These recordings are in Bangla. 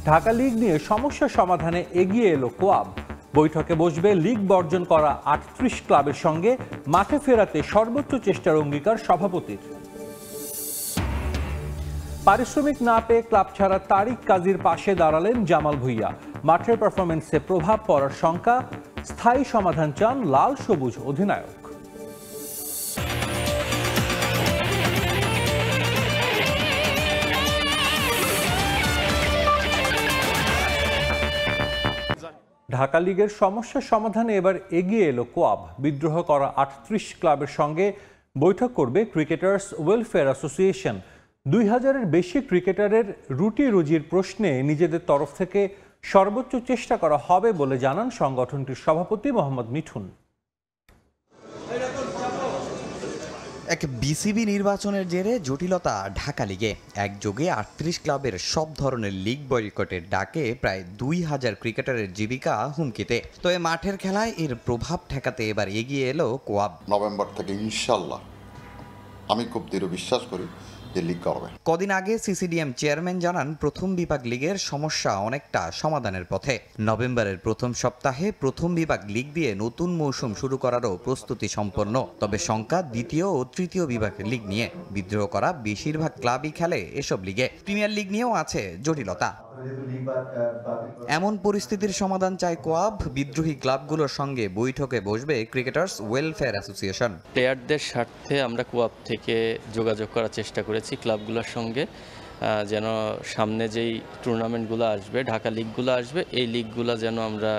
ঢাকা লিগ নিয়ে সমস্যা সমাধানে এগিয়ে এলো কোয়াব। বৈঠকে বসবে লিগ বর্জন করা ৩৮ ক্লাবের সঙ্গে মাঠে ফেরাতে সর্বোচ্চ চেষ্টার অঙ্গীকার সভাপতির। পারিশ্রমিক না পেয়ে ক্লাব ছাড়া তারিক কাজীর পাশে দাঁড়ালেন জামাল ভুঁইয়া। মাঠের পারফরমেন্সে প্রভাব পড়ার শঙ্কা, স্থায়ী সমাধান চান লাল সবুজ অধিনায়ক। ঢাকা লিগের সমস্যা সমাধানে এবার এগিয়ে এলো কোয়াব। বিদ্রোহ করা ৩৮ ক্লাবের সঙ্গে বৈঠক করবে ক্রিকেটার্স ওয়েলফেয়ার অ্যাসোসিয়েশন। ২০০০-এর বেশি ক্রিকেটারের রুটি রুজির প্রশ্নে নিজেদের তরফ থেকে সর্বোচ্চ চেষ্টা করা হবে বলে জানান সংগঠনটির সভাপতি মোহাম্মদ মিঠুন। এক বিসিবি নির্বাচনের জেরে জটিলতা ঢাকা লিগে। একযোগে ৩৮ ক্লাবের সব ধরনের লিগ বয়কটের ডাকে প্রায় ২০০০ ক্রিকেটারের জীবিকা হুমকিতে। তো এই মাঠের খেলায় এর প্রভাব ঠেকাতে এবার এগিয়ে এলো কোয়াব। নভেম্বর থেকে ইনশাল্লাহ আমি খুব দৃঢ় বিশ্বাস করি যে লিগ করবে। কদিন আগে সিসিডিএম চেয়ারম্যান জানান প্রথম বিভাগ লিগের সমস্যা অনেকটা সমাধানের পথে। নভেম্বরের প্রথম সপ্তাহে প্রথম বিভাগ লিগ দিয়ে নতুন মৌসুম শুরু করারও প্রস্তুতি সম্পন্ন। তবে শঙ্কা দ্বিতীয় ও তৃতীয় বিভাগের লিগ নিয়ে। বিদ্রোহ করা বেশিরভাগ ক্লাবই খেলে এসব লিগে। প্রিমিয়ার লিগ নিয়েও আছে জটিলতা। এমন পরিস্থিতির সমাধান চায় কোয়াব। বিদ্রোহী ক্লাবগুলোর সঙ্গে বৈঠকে বসবে ক্রিকেটার্স ওয়েলফেয়ার অ্যাসোসিয়েশন। প্লেয়ারদের স্বার্থে আমরা কোয়াব থেকে যোগাযোগ করার চেষ্টা করেছি ক্লাবগুলোর সঙ্গে, যেন সামনে যেই টুর্নামেন্টগুলো আসবে, ঢাকা লিগগুলো আসবে, এই লিগগুলো যেন আমরা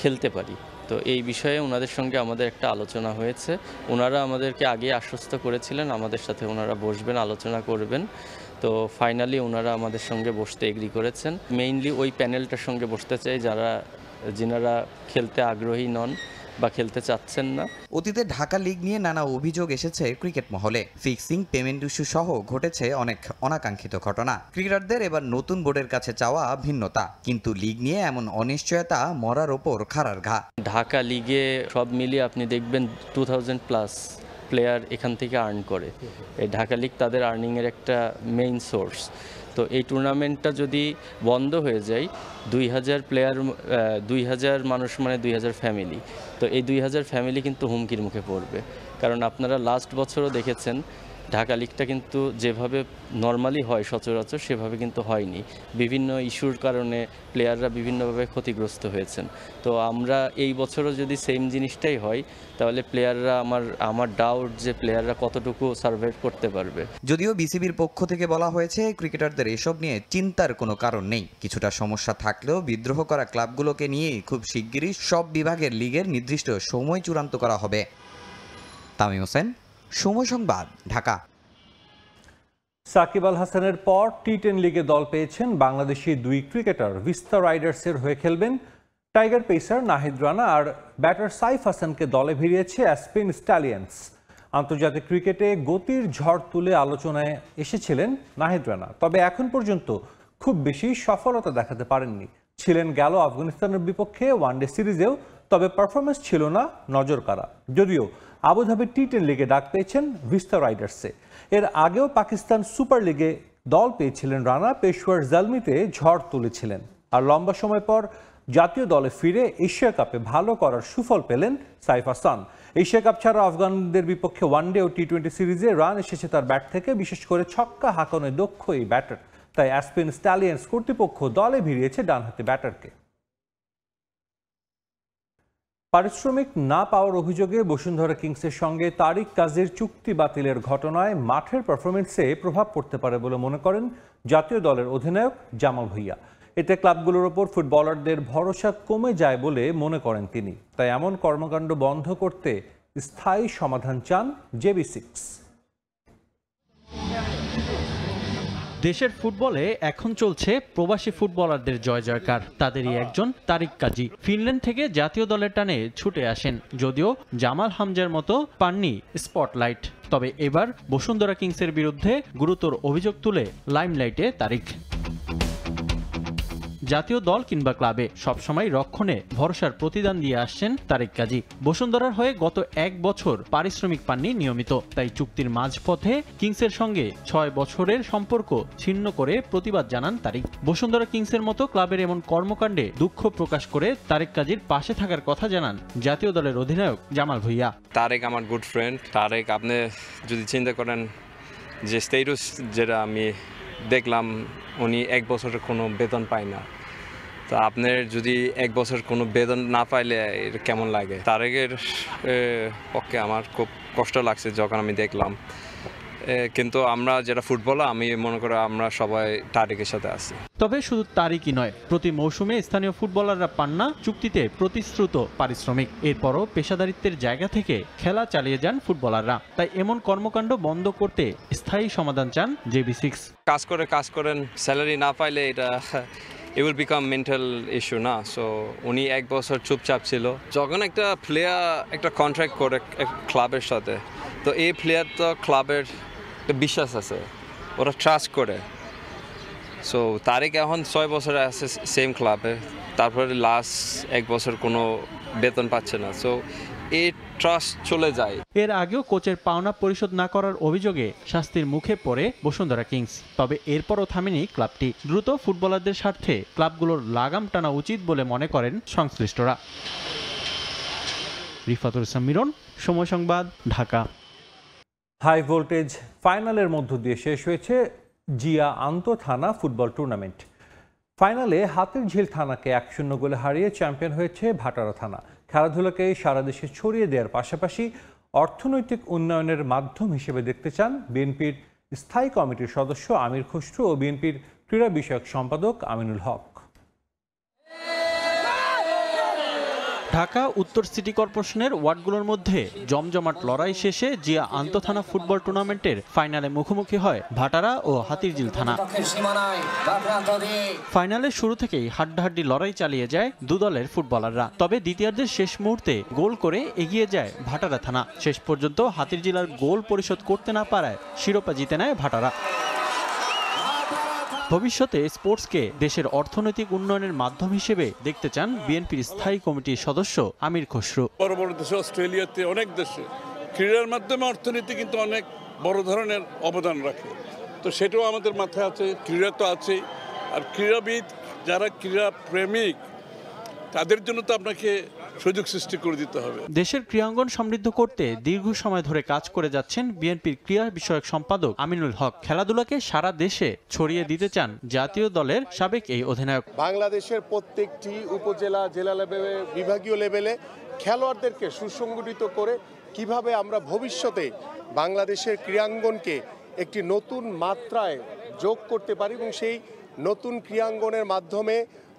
খেলতে পারি। তো এই বিষয়ে ওনাদের সঙ্গে আমাদের একটা আলোচনা হয়েছে। ওনারা আমাদেরকে আগে আশ্বস্ত করেছিলেন আমাদের সাথে ওনারা বসবেন, আলোচনা করবেন। তো ফাইনালি ওনারা আমাদের সঙ্গে বসতে এগ্রি করেছেন। মেইনলি ওই প্যানেলটার সঙ্গে বসতে চাই যিনারা খেলতে আগ্রহী নন বা খেলতে চাচ্ছেন না। অতীতে ঢাকা লিগ নিয়ে নানা অভিযোগ এসেছে ক্রিকেট মহলে। ফিক্সিং, পেমেন্ট ইস্যু সহ ঘটেছে অনেক অনাকাঙ্ক্ষিত ঘটনা। ক্রিকেটারদের এবার নতুন বোর্ডের কাছে চাওয়া ভিন্নতা, কিন্তু লিগ নিয়ে এমন অনিশ্চয়তা মরার ওপর খাড়ার ঘা। ঢাকা লিগে সব মিলিয়ে আপনি দেখবেন 2000+ প্লেয়ার এখান থেকে আর্ন করে। এই ঢাকা লিগ তাদের আর্নিংয়ের একটা মেইন সোর্স। তো এই টুর্নামেন্টটা যদি বন্ধ হয়ে যায়, 2000 প্লেয়ার, 2000 মানুষ মানে 2000 ফ্যামিলি। তো এই 2000 ফ্যামিলি কিন্তু হুমকির মুখে পড়বে। কারণ আপনারা লাস্ট বছরও দেখেছেন ঢাকা লিগটা কিন্তু যেভাবে নর্মালি হয় সচরাচর সেভাবে কিন্তু হয়নি। বিভিন্ন ইস্যুর কারণে প্লেয়াররা বিভিন্নভাবে ক্ষতিগ্রস্ত হয়েছেন। তো আমরা এই বছরও যদি সেম জিনিসটাই হয় তাহলে প্লেয়াররা, আমার ডাউট যে প্লেয়াররা কতটুকু সার্ভাইভ করতে পারবে। যদিও বিসিবির পক্ষ থেকে বলা হয়েছে ক্রিকেটারদের এসব নিয়ে চিন্তার কোনো কারণ নেই। কিছুটা সমস্যা থাকলেও বিদ্রোহ করা ক্লাবগুলোকে নিয়ে খুব শিগগিরই সব বিভাগের লিগের নির্দিষ্ট সময় চূড়ান্ত করা হবে। তামিম হোসেন, সময় সংবাদ, ঢাকা। সাকিব আল হাসানের পর টি10 লিগে দল পেয়েছেন বাংলাদেশি 2 ক্রিকেটার। ভিস্তা রাইডার্সের হয়ে খেলবেন টাইগার পেসার নাহিদ রানা, আর ব্যাটার সাইফ হাসানকে দলে ভিড়িয়েছে অ্যাসপেন স্ট্যালিয়ন্স। আন্তর্জাতিক ক্রিকেটে গতির ঝড় তুলে আলোচনায় এসেছিলেন নাহিদ রানা, তবে এখন পর্যন্ত খুব বেশি সফলতা দেখাতে পারেননি। ছিলেন গেল আফগানিস্তানের বিপক্ষে ওয়ানডে সিরিজেও, তবে পারফরমেন্স ছিল না নজর কাড়া। যদিও আবুধাবি টি10 লিগে ডাক পেয়েছেন ভিস্তা রাইডার্সে। এর আগেও পাকিস্তান সুপার লিগে দল পেয়েছিলেন রানা। পেশোয়ার জালমিতে ঝড় তুলেছিলেন, আর লম্বা সময় পর জাতীয় দলে ফিরে এশিয়া কাপে ভালো করার সুফল পেলেন সাইফ হাসান। এশিয়া কাপ ছাড়া আফগানদের বিপক্ষে ওয়ানডে ও টি20 সিরিজে রান এসেছে তার ব্যাট থেকে, বিশেষ করে ছক্কা হাঁকানোয় দক্ষ এই ব্যাটার। তাই অ্যাসপেন স্ট্যালিয়ন্স কর্তৃপক্ষ দলে ভিড়িয়েছে ডানহাতি ব্যাটারকে। পারিশ্রমিক না পাওয়ার অভিযোগে বসুন্ধরা কিংসের সঙ্গে তারিক কাজীর চুক্তি বাতিলের ঘটনায় মাঠের পারফরমেন্সে প্রভাব পড়তে পারে বলে মনে করেন জাতীয় দলের অধিনায়ক জামাল ভুঁইয়া। এতে ক্লাবগুলোর ওপর ফুটবলারদের ভরসা কমে যায় বলে মনে করেন তিনি। তাই এমন কর্মকাণ্ড বন্ধ করতে স্থায়ী সমাধান চান JB6। দেশের ফুটবলে এখন চলছে প্রবাসী ফুটবলারদের জয় জয়কার। তাদেরই একজন তারিক কাজী ফিনল্যান্ড থেকে জাতীয় দলের টানে ছুটে আসেন, যদিও জামাল হামজার মতো পাননি স্পটলাইট। তবে এবার বসুন্ধরা কিংসের বিরুদ্ধে গুরুতর অভিযোগ তুলে লাইমলাইটে তারিক। জাতীয় দল কিংবা ক্লাবে সবসময় রক্ষণে ভরসার প্রতিদান দিয়ে আসছেন তারেক কাজী। বসুন্ধরার হয়ে গত 1 বছর পারিশ্রমিক পাননি নিয়মিত, তাই চুক্তির মাঝপথে কিংসের সঙ্গে 6 বছরের সম্পর্ক ছিন্ন করে প্রতিবাদ জানান তারেক। বসুন্ধরা কিংসের মতো ক্লাবের এমন কর্মকাণ্ডে দুঃখ প্রকাশ করে তারেক কাজীর পাশে থাকার কথা জানান জাতীয় দলের অধিনায়ক জামাল ভুঁইয়া। তারেক আমার গুড ফ্রেন্ড। তারেক, আপনি যদি চিন্তা করেন যে স্টেটাস যেটা আমি দেখলাম, উনি 1 বছরের কোনো বেতন পায় না। তো আপনার যদি 1 বছর কোনো বেতন না পাইলে এটা কেমন লাগে? তারেকের পক্ষে আমার খুব কষ্ট লাগছে যখন আমি দেখলাম। কিন্তু আমরা যারা ফুটবলার, আমি মনে করি আমরা সবাই তারেকের সাথে আছি। তবে শুধু তারেকই নয়, প্রতি মৌসুমে স্থানীয় ফুটবলাররা পান না চুক্তিতে প্রতিশ্রুত পারিশ্রমিক। এরপরও পেশাদারিত্বের জায়গা থেকে খেলা চালিয়ে যান ফুটবলাররা। তাই এমন কর্মকাণ্ড বন্ধ করতে স্থায়ী সমাধান চান JB6। কাজ করেন, স্যালারি না পাইলে এটা it will become mental issue না। সো উনি 1 বছর চুপচাপ ছিল। যখন একটা প্লেয়ার একটা কন্ট্রাক্ট করে ক্লাবের সাথে, তো এই প্লেয়ার তো ক্লাবের বিশ্বাস আছে, ওরা ট্রাস্ট করে। সো তারেক এখন 6 বছর আছে সেম ক্লাবে, তারপরে লাস্ট 1 বছর কোনো বেতন পাচ্ছে না। সো এই ট্রাস্ট চলে যায়। এর আগেও কোচের পাওনা পরিশোধ না করার অভিযোগে শাস্তির মুখে পড়ে বসুন্ধরা কিংস। তবে এরপরও থামেনি ক্লাবটি। দ্রুত ফুটবলারদের স্বার্থে ক্লাবগুলোর লাগাম টানা উচিত বলে মনে করেন সংশ্লিষ্টরা। রিফাতুল ইসলাম মিরন, সময় সংবাদ, ঢাকা। হাই ভোল্টেজ ফাইনালের মধ্য দিয়ে শেষ হয়েছে জিয়া আন্ত থানা ফুটবল টুর্নামেন্ট। ফাইনালে হাতিরঝিল থানাকে 1-0 গোলে হারিয়ে চ্যাম্পিয়ন হয়েছে ভাটারা থানা। খেলাধুলাকে সারা দেশে ছড়িয়ে দেওয়ার পাশাপাশি অর্থনৈতিক উন্নয়নের মাধ্যম হিসেবে দেখতে চান বিএনপির স্থায়ী কমিটির সদস্য আমির খসরু ও বিএনপির ক্রীড়া বিষয়ক সম্পাদক আমিনুল হক। ঢাকা উত্তর সিটি কর্পোরেশনের ওয়ার্ডগুলোর মধ্যে জমজমাট লড়াই শেষে জিয়া আন্তঃথানা ফুটবল টুর্নামেন্টের ফাইনালে মুখোমুখি হয় ভাটারা ও হাতিরঝিল থানা। ফাইনালের শুরু থেকেই হাড্ডাহাড্ডি লড়াই চালিয়ে যায় দু দলের ফুটবলাররা। তবে দ্বিতীয়ার্ধের শেষ মুহূর্তে গোল করে এগিয়ে যায় ভাটারা থানা। শেষ পর্যন্ত হাতিরঝিল আর গোল পরিশোধ করতে না পারায় শিরোপা জিতে নেয় ভাটারা। ভবিষ্যতে স্পোর্টসকে দেশের অর্থনৈতিক উন্নয়নের মাধ্যম হিসেবে দেখতে চান বিএনপির স্থায়ী কমিটির সদস্য আমির খসরু। বড় বড় দেশে, অস্ট্রেলিয়াতে, অনেক দেশে ক্রীড়ার মাধ্যমে অর্থনীতি কিন্তু অনেক বড় ধরনের অবদান রাখে। তো সেটাও আমাদের মাথায় আছে। ক্রীড়া তো আছেই, আর ক্রীড়াবিদ যারা ক্রীড়া প্রেমিক তাদের জন্য তো আপনাকে সুযোগ সৃষ্টি করে দিতে হবে। দেশের ক্রীড়াঙ্গন সমৃদ্ধ করতে দীর্ঘ সময় ধরে কাজ করে যাচ্ছেন বিএনপির ক্রীড়া বিষয়ক সম্পাদক আমিনুল হক। খেলাধুলাকে সারা দেশে ছড়িয়ে দিতে চান জাতীয় দলের সাবেক এই অধিনায়ক। বাংলাদেশের প্রত্যেকটি উপজেলা, জেলা লেভেলে, বিভাগীয় লেভেলে খেলোয়াড়দেরকে সুসংগঠিত করে কিভাবে আমরা ভবিষ্যতে বাংলাদেশের ক্রীড়াঙ্গনকে একটি নতুন মাত্রায় যোগ করতে পারি এবং সেই নতুন ক্রীড়াঙ্গনের মাধ্যমে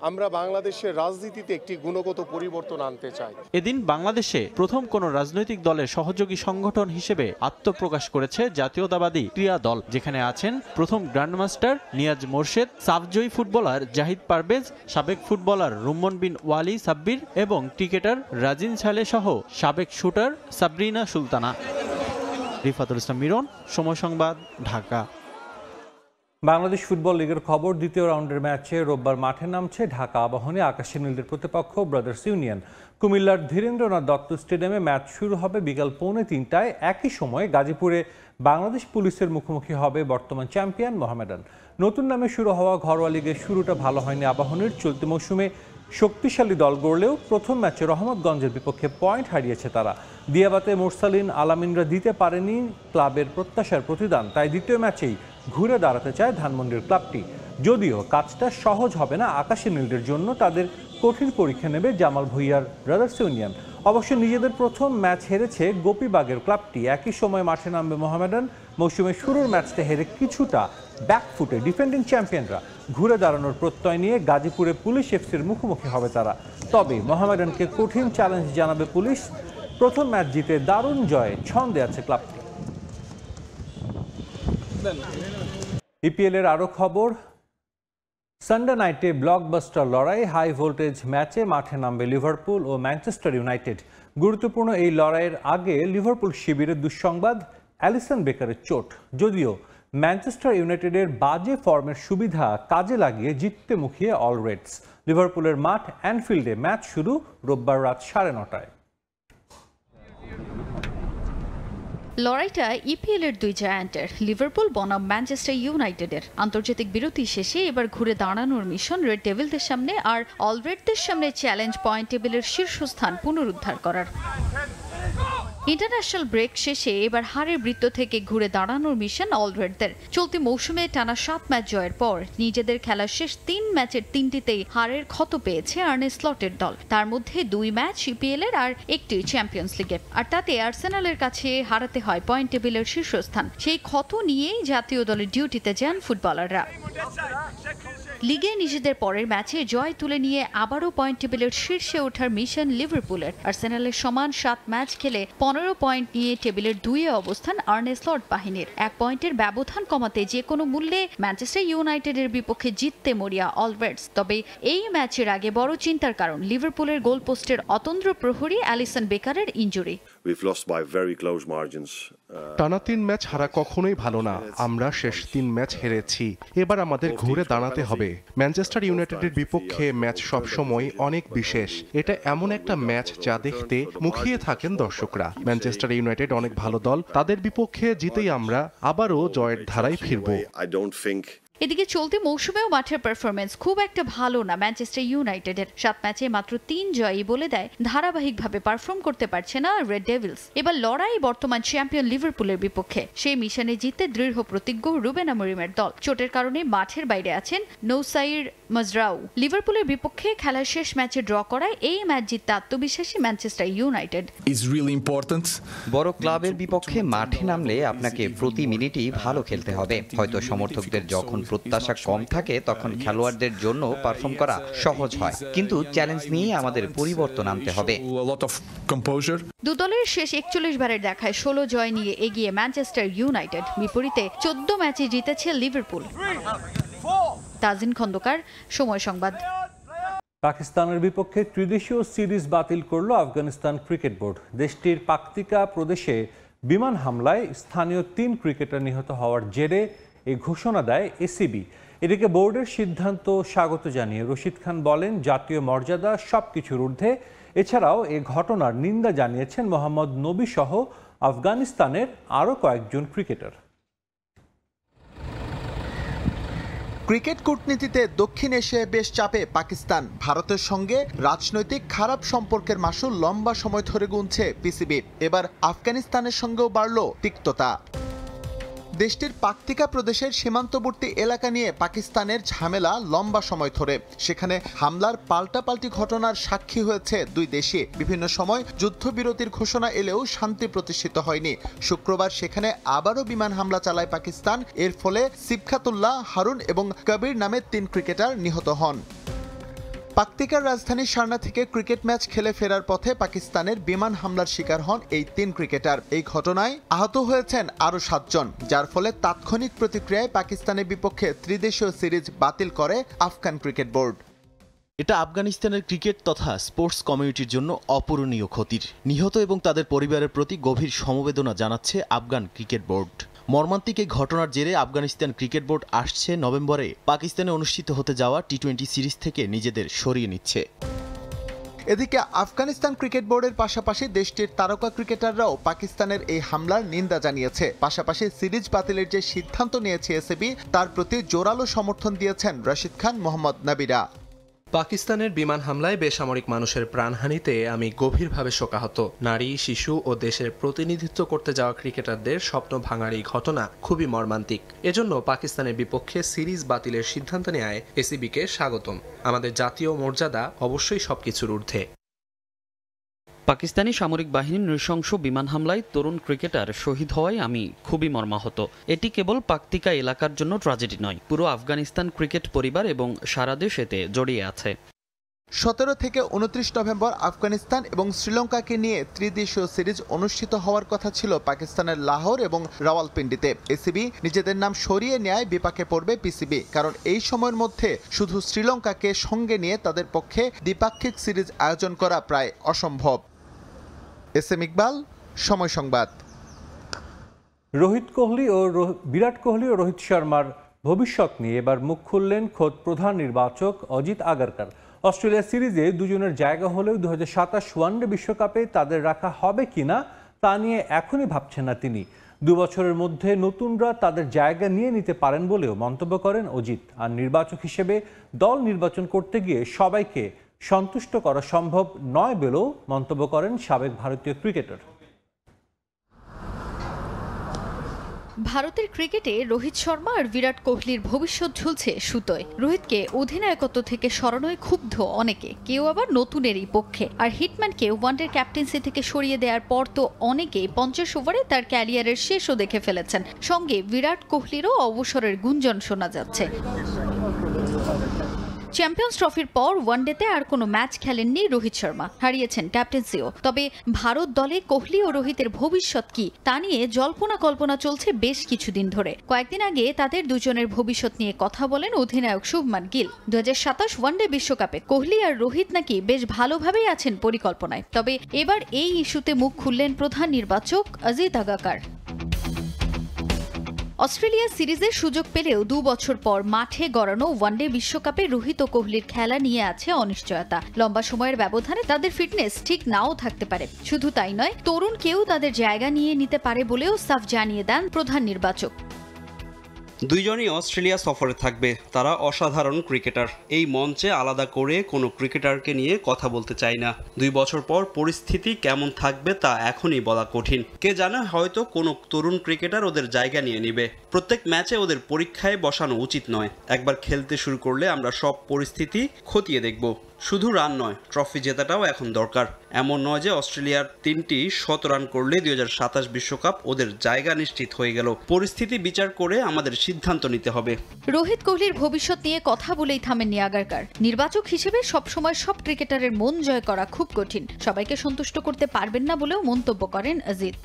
আমরা বাংলাদেশের রাজনীতিতে একটি গুণগত পরিবর্তন আনতে চাই। এদিন বাংলাদেশে প্রথম কোন রাজনৈতিক দলের সহযোগী সংগঠন হিসেবে আত্মপ্রকাশ করেছে জাতীয়তাবাদী ক্রীড়া দল, যেখানে আছেন প্রথম গ্র্যান্ডমাস্টার নিয়াজ মোরশেদ, সাফজয়ী ফুটবলার জাহিদ পারভেজ, সাবেক ফুটবলার রুম্মন বিন ওয়ালি সাব্বির এবং ক্রিকেটার রাজিন ছালে সহ সাবেক শুটার সাবরিনা সুলতানা। রিফাতুল ইসলাম মিরন, সময় সংবাদ, ঢাকা। বাংলাদেশ ফুটবল লিগের খবর। দ্বিতীয় রাউন্ডের ম্যাচে রোববার মাঠে নামছে ঢাকা আবাহনী। আকাশে নীলদের প্রতিপক্ষ ব্রাদার্স ইউনিয়ন। কুমিল্লার ধীরেন্দ্রনাথ দত্ত স্টেডিয়ামে ম্যাচ শুরু হবে বিকাল 2:45টায়। একই সময়ে গাজীপুরে বাংলাদেশ পুলিশের মুখোমুখি হবে বর্তমান চ্যাম্পিয়ন মোহামেডান। নতুন নামে শুরু হওয়া ঘরোয়া লিগের শুরুটা ভালো হয়নি আবাহনীর। চলতি মৌসুমে শক্তিশালী দল গড়লেও প্রথম ম্যাচে রহমতগঞ্জের বিপক্ষে পয়েন্ট হারিয়েছে তারা। দিয়াবাতে মোরসালিন আলামিনরা দিতে পারেনি ক্লাবের প্রত্যাশার প্রতিদান, তাই দ্বিতীয় ম্যাচেই ঘুরে দাঁড়াতে চায় ধানমন্ডির ক্লাবটি। যদিও কাজটা সহজ হবে না আকাশী নীলদের জন্য, তাদের কঠিন পরীক্ষা নেবে জামাল ভুঁইয়ার ব্রাদার্স ইউনিয়ন। অবশ্য নিজেদের প্রথম ম্যাচ হেরেছে গোপীবাগের ক্লাবটি। একই সময় মাঠে নামবে মোহামেডান। মৌসুমের শুরুর ম্যাচটা হেরে কিছুটা ব্যাকফুটে ডিফেন্ডিং চ্যাম্পিয়নরা ঘুরে দাঁড়ানোর প্রত্যয় নিয়ে গাজীপুরে পুলিশ এফসির মুখোমুখি হবে তারা। তবে মোহামেডানকে কঠিন চ্যালেঞ্জ জানাবে পুলিশ। প্রথম ম্যাচ জিতে দারুণ জয়ে ছন্দে আছে ক্লাবটি। ইপিএলের আরও খবর। সানডে নাইটে ব্লকবাস্টার লড়াই। হাই ভোল্টেজ ম্যাচে মাঠে নামবে লিভারপুল ও ম্যানচেস্টার ইউনাইটেড। গুরুত্বপূর্ণ এই লড়াইয়ের আগে লিভারপুল শিবিরের দুঃসংবাদ, অ্যালিসন বেকারের চোট। যদিও ম্যানচেস্টার ইউনাইটেডের বাজে ফর্মের সুবিধা কাজে লাগিয়ে জিততে মুখিয়ে অল রেডস। লিভারপুলের মাঠ অ্যানফিল্ডে ম্যাচ শুরু রোববার রাত 9:30টায়। লড়াইটা ইপিএল এর দুই জায়ান্টের, লিভারপুল বনাম ম্যানচেস্টার ইউনাইটেডের। আন্তর্জাতিক বিরতি শেষে এবার ঘুরে দাঁড়ানোর মিশন রেড ডেভিলদের সামনে, আর অলরেডদের সামনে চ্যালেঞ্জ পয়েন্ট টেবিলের শীর্ষস্থান পুনরুদ্ধার করার। ইন্টারন্যাশনাল ব্রেক শেষে এবার হারের বৃত্ত থেকে ঘুরে দাঁড়ানোর মিশন অলরেডদের। চলতি মৌসুমে টানা 7 ম্যাচ জয়ের পর নিজেদের খেলার শেষ 3 ম্যাচের 3টিতেই হারের ক্ষত পেয়েছে আর্নে স্লটের দল। তার মধ্যে 2 ম্যাচ ইপিএল এর আর 1টি চ্যাম্পিয়ন্স লিগে। আর তাতে আর্সেনালের কাছে হারাতে হয় পয়েন্ট টেবিলের শীর্ষস্থান। সেই ক্ষত নিয়েই জাতীয় দলের ডিউটিতে যান ফুটবলাররা। লিগে নিজেদের পরের ম্যাচে জয় তুলে নিয়ে আবারও পয়েন্ট টেবিলের শীর্ষে ওঠার মিশন লিভারপুলের। আর্সেনালের সমান 7 ম্যাচ খেলে 15 পয়েন্ট নিয়ে টেবিলের 2-এ অবস্থান আর্নে স্লট বাহিনীর। 1 পয়েন্টের ব্যবধান কমাতে যে কোনো মূল্যে ম্যানচেস্টার ইউনাইটেডের বিপক্ষে জিততে মরিয়া অলরেডস। তবে এই ম্যাচের আগে বড় চিন্তার কারণ লিভারপুলের গোলপোস্টের অতন্দ্র প্রহরী অ্যালিসন বেকারের ইনজুরি। টানা 3 ম্যাচ হারা কখনোই ভালো না। আমরা শেষ 3 ম্যাচ হেরেছি, এবার আমাদের ঘুরে দাঁড়াতে হবে। ম্যানচেস্টার ইউনাইটেডের বিপক্ষে ম্যাচ সবসময় অনেক বিশেষ। এটা এমন একটা ম্যাচ যা দেখতে মুখিয়ে থাকেন দর্শকরা। ম্যানচেস্টার ইউনাইটেড অনেক ভালো দল, তাদের বিপক্ষে জিতেই আমরা আবারও জয়ের ধারায় ফিরব। এদিকে চলতি মৌসুমেও মাঠের পারফরমেন্স খুব একটা ভালো না ম্যানচেস্টার ইউনাইটেডের। 7 ম্যাচে মাত্র 3 জয়ই বলে দেয় ধারাবাহিকভাবে পারফর্ম করতে পারছে না রেড ডেভিলস। এবার লড়াই বর্তমান চ্যাম্পিয়ন লিভারপুলের বিপক্ষে। সেই মিশনে জিততে দৃঢ় প্রতিজ্ঞ রুবেন আমরিমের দল। চোটের কারণে মাঠের বাইরে আছেন নৌসাইর মাজরাউ। লিভারপুলের বিপক্ষে খেলার শেষ ম্যাচে ড্র করায় এই ম্যাচ জিততে আত্মবিশ্বাসী ম্যানচেস্টার ইউনাইটেড। বড় ক্লাবের বিপক্ষে মাঠে নামলে আপনাকে প্রতি মিনিটই ভালো খেলতে হবে। হয়তো সমর্থকদের যখন প্রত্যাশা কম থাকে তখন খেলোয়াড়দের জন্য পারফর্ম করা সহজ হয়, কিন্তু চ্যালেঞ্জ নিয়ে আমাদের পরিবর্তন আনতে হবে। দু দলের শেষ 41 বারের দেখায় 16 জয় নিয়ে এগিয়ে ম্যানচেস্টার ইউনাইটেড। বিপরীতে 14 ম্যাচে জিতেছে লিভারপুল। তাজিন খন্দকার, সময় সংবাদ। পাকিস্তানের বিপক্ষে ত্রিদেশীয় সিরিজ বাতিল করল আফগানিস্তান ক্রিকেট বোর্ড। দেশটির পাকতিকা প্রদেশে বিমান হামলায় স্থানীয় 3 ক্রিকেটার নিহত হওয়ার জেরে এই ঘোষণা দেয় এসিবি। এদিকে বোর্ডের সিদ্ধান্ত স্বাগত জানিয়ে রশিদ খান বলেন, জাতীয় মর্যাদা সবকিছুর ঊর্ধ্বে। এছাড়াও এ ঘটনার নিন্দা জানিয়েছেন মোহাম্মদ নবী সহ আফগানিস্তানের আরও কয়েকজন ক্রিকেটার। ক্রিকেট কূটনীতিতে দক্ষিণ এশিয়ায় বেশ চাপে পাকিস্তান। ভারতের সঙ্গে রাজনৈতিক খারাপ সম্পর্কের মাসুল লম্বা সময় ধরে গুনছে পিসিবি। এবার আফগানিস্তানের সঙ্গেও বাড়ল তিক্ততা। দেশটির পাকতিকা প্রদেশের সীমান্তবর্তী এলাকা নিয়ে পাকিস্তানের ঝামেলা লম্বা সময় ধরে। সেখানে হামলার পাল্টাপাল্টি ঘটনার সাক্ষী হয়েছে দুই দেশই। বিভিন্ন সময় যুদ্ধবিরতির ঘোষণা এলেও শান্তি প্রতিষ্ঠিত হয়নি। শুক্রবার সেখানে আবারও বিমান হামলা চালায় পাকিস্তান। এর ফলে সিবখাতুল্লাহ, হারুন এবং কবির নামে 3 ক্রিকেটার নিহত হন। পাকতিকার রাজধানী শারনা থেকে ক্রিকেট ম্যাচ খেলে ফেরার পথে পাকিস্তানের বিমান হামলার শিকার হন এই 3 ক্রিকেটার। এই ঘটনায় আহত হয়েছেন আরও 7 জন, যার ফলে তাৎক্ষণিক প্রতিক্রিয়ায় পাকিস্তানের বিপক্ষে ত্রিদেশীয় সিরিজ বাতিল করে আফগান ক্রিকেট বোর্ড। এটা আফগানিস্তানের ক্রিকেট তথা স্পোর্টস কমিউনিটির জন্য অপূরণীয় ক্ষতির। নিহত এবং তাদের পরিবারের প্রতি গভীর সমবেদনা জানাচ্ছে আফগান ক্রিকেট বোর্ড। মর্মান্তিক এই ঘটনার জেরে আফগানিস্তান ক্রিকেট বোর্ড আসছে নভেম্বরে পাকিস্তানে অনুষ্ঠিত হতে যাওয়া টি-20 সিরিজ থেকে নিজেদের সরিয়ে নিচ্ছে। এদিকে আফগানিস্তান ক্রিকেট বোর্ডের পাশাপাশি দেশটির তারকা ক্রিকেটাররাও পাকিস্তানের এই হামলার নিন্দা জানিয়েছে। পাশাপাশি সিরিজ বাতিলের যে সিদ্ধান্ত নিয়েছে এসিবি তার প্রতি জোরালো সমর্থন দিয়েছেন রশিদ খান, মোহাম্মদ নবীরা। পাকিস্তানের বিমান হামলায় বেসামরিক মানুষের প্রাণহানিতে আমি গভীরভাবে শোকাহত। নারী, শিশু ও দেশের প্রতিনিধিত্ব করতে যাওয়া ক্রিকেটারদের স্বপ্ন ভাঙার এই ঘটনা খুবই মর্মান্তিক। এজন্য পাকিস্তানের বিপক্ষে সিরিজ বাতিলের সিদ্ধান্ত নেয় এসিবিকে স্বাগতম। আমাদের জাতীয় মর্যাদা অবশ্যই সবকিছুর ঊর্ধ্বে। পাকিস্তানি সামরিক বাহিনীর নৃশংস বিমান হামলায় তরুণ ক্রিকেটার শহীদ হওয়ায় আমি খুবই মর্মাহত। এটি কেবল পাকতিকা এলাকার জন্য ট্র্যাজেডি নয়, পুরো আফগানিস্তান ক্রিকেট পরিবার এবং সারা দেশ এতে জড়িয়ে আছে। 17 থেকে 29 নভেম্বর আফগানিস্তান এবং শ্রীলঙ্কাকে নিয়ে ত্রিদেশীয় সিরিজ অনুষ্ঠিত হওয়ার কথা ছিল পাকিস্তানের লাহোর এবং রাওয়ালপিন্ডিতে। এসিবি নিজেদের নাম সরিয়ে নেয় বিপাকে পড়বে পিসিবি, কারণ এই সময়ের মধ্যে শুধু শ্রীলঙ্কাকে সঙ্গে নিয়ে তাদের পক্ষে দ্বিপাক্ষিক সিরিজ আয়োজন করা প্রায় অসম্ভব। এস এম ইকবাল, সময় সংবাদ। রোহিত কোহলি ও বিরাট কোহলি ও রোহিত শর্মার ভবিষ্যৎ নিয়ে এবার মুখ খুললেন খোদ প্রধান নির্বাচক অজিত আগারকার। অস্ট্রেলিয়া সিরিজে দুজনের জায়গা হলেও 2027 ওয়ানডে বিশ্বকাপে তাদের রাখা হবে কিনা তা নিয়ে এখনই ভাবছেন না তিনি। 2 বছরের মধ্যে নতুনরা তাদের জায়গা নিয়ে নিতে পারেন বলেও মন্তব্য করেন অজিত। আর নির্বাচক হিসেবে দল নির্বাচন করতে গিয়ে সবাইকে সন্তুষ্ট করা সম্ভব নয় বলেও মন্তব্য করেন সাবেক ভারতীয় ক্রিকেটার। ভারতের ক্রিকেটে রোহিত শর্মা আর বিরাট কোহলির ভবিষ্যৎ ঝুলছে সুতোয়। রোহিতকে অধিনায়কত্ব থেকে সরানোয় ক্ষুব্ধ অনেকে, কেউ আবার নতুনেরই পক্ষে। আর হিটম্যানকে ওয়ানডের ক্যাপ্টেন্সি থেকে সরিয়ে দেওয়ার পর তো অনেকেই 50 ওভারে তার ক্যারিয়ারের শেষও দেখে ফেলেছেন। সঙ্গে বিরাট কোহলিরও অবসরের গুঞ্জন শোনা যাচ্ছে। চ্যাম্পিয়ন্স ট্রফির পর ওয়ানডেতে আর কোনো ম্যাচ খেলেননি রোহিত শর্মা, হারিয়েছেন ক্যাপ্টেন্সিও। তবে ভারত দলে কোহলি ও রোহিতের ভবিষ্যৎ কি তা নিয়ে জল্পনা কল্পনা চলছে বেশ কিছুদিন ধরে। কয়েকদিন আগে তাদের দুজনের ভবিষ্যৎ নিয়ে কথা বলেন অধিনায়ক শুভমান গিল। 2027 ওয়ানডে বিশ্বকাপে কোহলি আর রোহিত নাকি বেশ ভালোভাবেই আছেন পরিকল্পনায়। তবে এবার এই ইস্যুতে মুখ খুললেন প্রধান নির্বাচক অজিত আগারকার। অস্ট্রেলিয়া সিরিজের সুযোগ পেলেও 2 বছর পর মাঠে গড়ানো ওয়ানডে বিশ্বকাপে রোহিত ও কোহলির খেলা নিয়ে আছে অনিশ্চয়তা। লম্বা সময়ের ব্যবধানে তাদের ফিটনেস ঠিক নাও থাকতে পারে। শুধু তাই নয়, তরুণ কেউ তাদের জায়গা নিয়ে নিতে পারে বলেও সাফ জানিয়ে দেন প্রধান নির্বাচক। দুইজনই অস্ট্রেলিয়া সফরে থাকবে। তারা অসাধারণ ক্রিকেটার। এই মঞ্চে আলাদা করে কোনো ক্রিকেটারকে নিয়ে কথা বলতে চাই না। 2 বছর পর পরিস্থিতি কেমন থাকবে তা এখনই বলা কঠিন। কে জানে, হয়তো কোনো তরুণ ক্রিকেটার ওদের জায়গা নিয়ে নিবে। প্রত্যেক ম্যাচে ওদের পরীক্ষায় বসানো উচিত নয়। একবার খেলতে শুরু করলে আমরা সব পরিস্থিতি খতিয়ে দেখব। শুধু রান নয়, ট্রফি জেতাটাও এখন দরকার। এমন নয় যে অস্ট্রেলিয়ার 3টি 100 রান করলে 2027 বিশ্বকাপ ওদের জায়গা নিশ্চিত হয়ে গেল। পরিস্থিতি বিচার করে আমাদের সিদ্ধান্ত নিতে হবে। রোহিত কোহলির ভবিষ্যৎ নিয়ে কথা বলেই থামেননি আগারকার। নির্বাচক হিসেবে সবসময় সব ক্রিকেটারের মন জয় করা খুব কঠিন, সবাইকে সন্তুষ্ট করতে পারবেন না বলেও মন্তব্য করেন অজিত।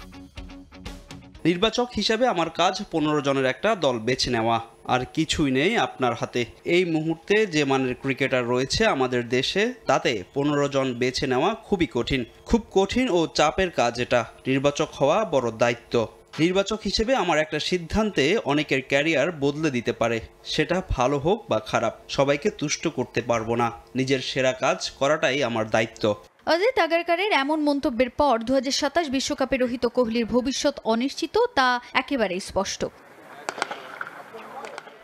নির্বাচক হিসেবে আমার কাজ 15 জনের একটা দল বেছে নেওয়া, আর কিছুই নেই আপনার হাতে। এই মুহূর্তে যে মানের ক্রিকেটার রয়েছে আমাদের দেশে, তাতে 15 জন বেছে নেওয়া খুবই কঠিন, খুব কঠিন ও চাপের কাজ এটা। নির্বাচক হওয়া বড় দায়িত্ব। নির্বাচক হিসেবে আমার একটা সিদ্ধান্তে অনেকের ক্যারিয়ার বদলে দিতে পারে। সেটা ভালো হোক বা খারাপ, সবাইকে তুষ্ট করতে পারবো না। নিজের সেরা কাজ করাটাই আমার দায়িত্ব। অজিত আগারকারের এমন মন্তব্যের পর 2027 বিশ্বকাপে রোহিত কোহলির ভবিষ্যৎ অনিশ্চিত, তা একেবারেই স্পষ্ট।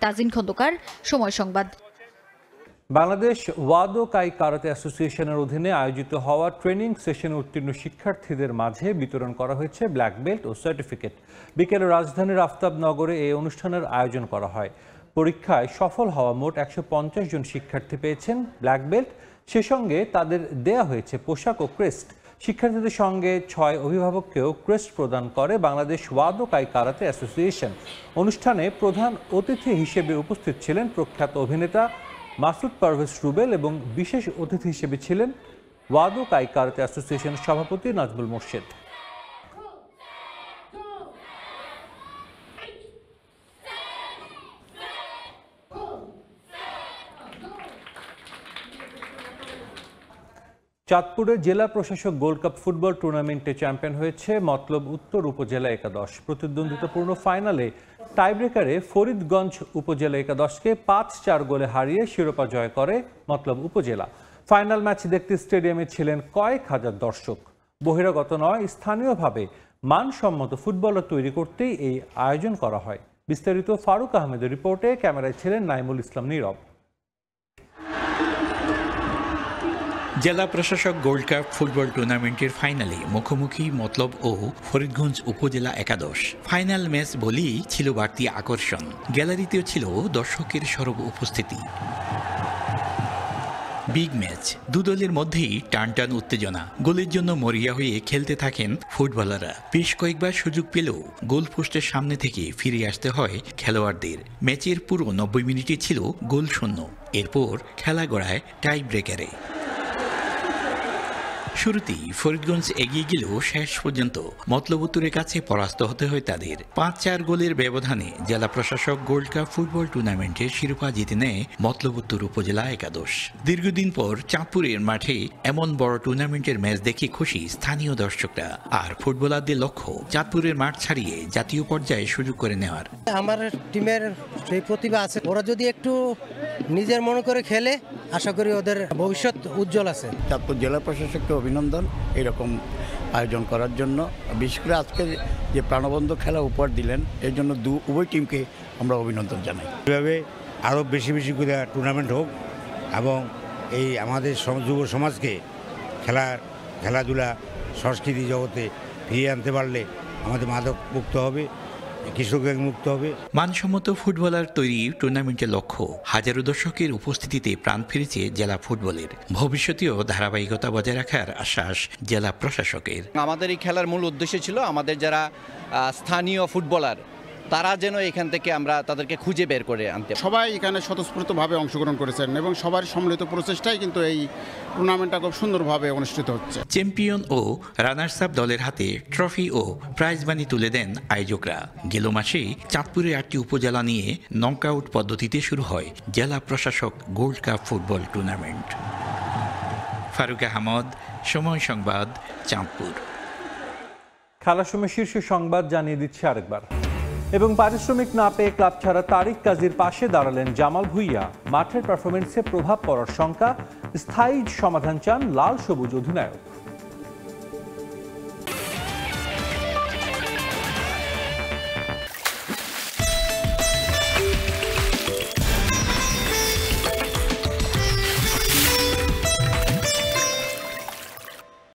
তাজিন খন্দকার, সময় সংবাদ। বাংলাদেশ ওয়াদো কাই কারাতে অ্যাসোসিয়েশনের অধীনে আয়োজিত হওয়া ট্রেনিং সেশনে উত্তীর্ণ শিক্ষার্থীদের মাঝে বিতরণ করা হয়েছে ব্ল্যাক বেল্ট ও সার্টিফিকেট। বিকেলে রাজধানীর আফতাবনগরে এই অনুষ্ঠানের আয়োজন করা হয়। পরীক্ষায় সফল হওয়া মোট 150 জন শিক্ষার্থী পেয়েছেন ব্ল্যাক বেল্ট। সে সঙ্গে তাদের দেয়া হয়েছে পোশাক ও ক্রেস্ট। শিক্ষার্থীদের সঙ্গে 6 অভিভাবককেও ক্রেস্ট প্রদান করে বাংলাদেশ ওয়াদো কাই কারাতে অ্যাসোসিয়েশন। অনুষ্ঠানে প্রধান অতিথি হিসেবে উপস্থিত ছিলেন প্রখ্যাত অভিনেতা মাসুদ পারভেজ রুবেল এবং বিশেষ অতিথি হিসেবে ছিলেন ওয়াদো কাই কারাতে অ্যাসোসিয়েশনের সভাপতি নাজমুল মোর্শেদ। চাঁদপুরে জেলা প্রশাসক গোল্ড কাপ ফুটবল টুর্নামেন্টে চ্যাম্পিয়ন হয়েছে মতলব উত্তর উপজেলা একাদশ। প্রতিদ্বন্দ্বিতাপূর্ণ ফাইনালে টাইব্রেকারে ফরিদগঞ্জ উপজেলা একাদশকে 5-4 গোলে হারিয়ে শিরোপা জয় করে মতলব উপজেলা। ফাইনাল ম্যাচ দেখতে স্টেডিয়ামে ছিলেন কয়েক হাজার দর্শক। বহিরাগত নয়, স্থানীয়ভাবে মানসম্মত ফুটবলার তৈরি করতেই এই আয়োজন করা হয়। বিস্তারিত ফারুক আহমেদের রিপোর্টে, ক্যামেরায় ছিলেন নাইমুল ইসলাম নীরব। জেলা প্রশাসক গোল্ড কাপ ফুটবল টুর্নামেন্টের ফাইনালে মুখোমুখি মতলব ও ফরিদগঞ্জ উপজেলা একাদশ। ফাইনাল ম্যাচ বলেই ছিল বাড়তি আকর্ষণ। গ্যালারিতেও ছিল দর্শকের সরব উপস্থিতি। বিগ ম্যাচ, দুদলের মধ্যেই টানটান উত্তেজনা। গোলের জন্য মরিয়া হয়ে খেলতে থাকেন ফুটবলাররা। বেশ কয়েকবার সুযোগ পেলেও গোলপোস্টের সামনে থেকে ফিরে আসতে হয় খেলোয়াড়দের। ম্যাচের পুরো 90 মিনিটে ছিল গোল শূন্য। এরপর খেলা গড়ায় টাই ব্রেকারে। শুরুতেই ফরিদগঞ্জ এগিয়ে গেলেও শেষ পর্যন্ত মতলবুত্তুরের কাছে পরাস্ত হতে হয় তাদের। 5-4 গোলের ব্যবধানে জেলা প্রশাসক গোল্ড কাপ ফুটবল টুর্নামেন্টের শিরোপা জিতে নেয় মতলবুত্তুর উপজেলা একাদশ। দীর্ঘদিন পর চাঁদপুরের মাঠে এমন বড় টুর্নামেন্টের ম্যাচ দেখে খুশি স্থানীয় দর্শকরা। আর ফুটবলারদের লক্ষ্য চাঁদপুরের মাঠ ছাড়িয়ে জাতীয় পর্যায়ে সুযোগ করে নেওয়ার। আমার টিমের সেই প্রতিভা আছে, ওরা যদি একটু নিজের মনে করে খেলে আশা করি ওদের ভবিষ্যৎ উজ্জ্বল আছে। চাঁদপুর জেলা প্রশাসককে অভিনন্দন এরকম আয়োজন করার জন্য, বিশেষ করে আজকে যে প্রাণবন্ত খেলা উপহার দিলেন এর জন্য উভয় টিমকে আমরা অভিনন্দন জানাই। এভাবে আরও বেশি বেশি করে টুর্নামেন্ট হোক এবং এই আমাদের যুব সমাজকে খেলাধুলা সংস্কৃতি জগতে ফিরিয়ে আনতে পারলে আমাদের মাদক মুক্ত হবে, কৃষক মুক্ত হবে। মানসম্মত ফুটবলার তৈরি টুর্নামেন্টের লক্ষ্য। হাজারো দর্শকের উপস্থিতিতে প্রাণ ফিরেছে জেলা ফুটবলের। ভবিষ্যতেও ধারাবাহিকতা বজায় রাখার আশ্বাস জেলা প্রশাসকের। আমাদের এই খেলার মূল উদ্দেশ্য ছিল আমাদের যারা স্থানীয় ফুটবলার তারা যেন এখান থেকে আমরা তাদেরকে খুঁজে বের করে আনতে। সবাই এখানে স্বতঃস্ফূর্তভাবে অংশগ্রহণ করেছেন এবং সবার সম্মিলিত প্রচেষ্টায় কিন্তু এই টুর্নামেন্টটা খুব সুন্দরভাবে অনুষ্ঠিত হচ্ছে। চ্যাম্পিয়ন ও রানার্স আপ দলের হাতে ট্রফি ও প্রাইজ মানি তুলে দেন আয়োজকরা। গেল মাসে চাঁদপুরের 8টি উপজেলা নিয়ে নকআউট পদ্ধতিতে শুরু হয় জেলা প্রশাসক gold cup football tournament. Faruk Ahmed, Somoy Sangbad, Chandpur. খেলার সময় শীর্ষ সংবাদ জানিয়ে দিচ্ছে আরেকবার। এবং পারিশ্রমিক না পেয়ে ক্লাব ছাড়া তারিক কাজীর পাশে দাঁড়ালেন জামাল ভুঁইয়া। মাঠের পারফরমেন্সে প্রভাব পড়ার শঙ্কা, স্থায়ী সমাধান চান লাল সবুজ অধিনায়ক।